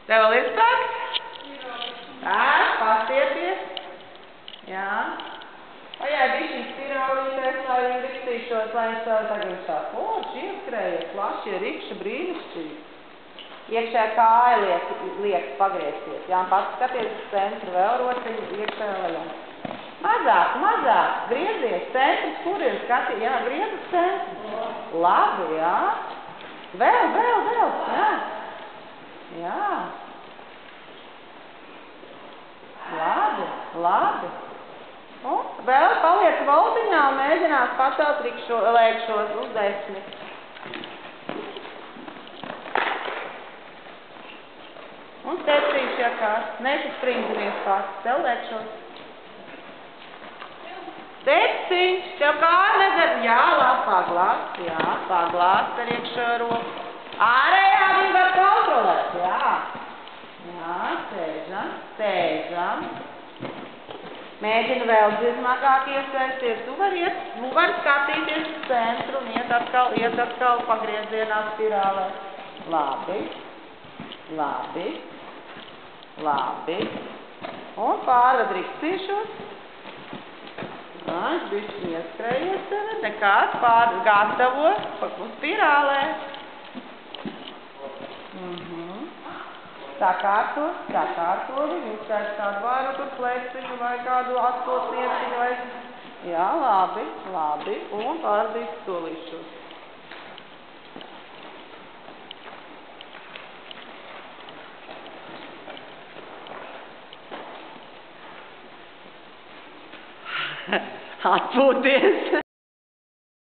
Tev vēl ir spēks? Tā, pastiepies. Jā. Vajag bišķiņ spirālītēs, lai viņi rikstīšos, lai viņš tev tagad sāk. O, šī ieskrēja, plašie rikša brīnišķīgi. Iekšējā kāja liek pagriezties. Jā, pats skaties uz centru, vēl rociņu iekšējā lejā. Mazāk, mazāk, griezies, centrs, kur ir skatīt, jā, griez uz centru. Labi, jā. Vēl, jā. Jā. Labi. Un vēl paliec valdiņā un mēģinās pacelt lēkšos uz 10. Un tecīši, ja kāds, nešaspringzinies pats, tev lēkšos. Teciņš, tev kā nedara, jā, labi, paglāst ar iekšējo roku. Ārējā viņi var kontrolēt, jā. Jā, sēžam. Mēģinu vēl dziļākāk iesaisties. Tu vari skatīties uz centru un iet atkal pagriezienā spirālē. Labi. Un pārved rikstīšos. Es bišķi ieskrējies tevi. Nekāds gatavo spirālē. Sakārto viņu, uzskaiš kādu vairu tur plēciņu vai kādu atstotnieciņu vai... Jā, labi. Un pārdīs solīšos. Atpūties.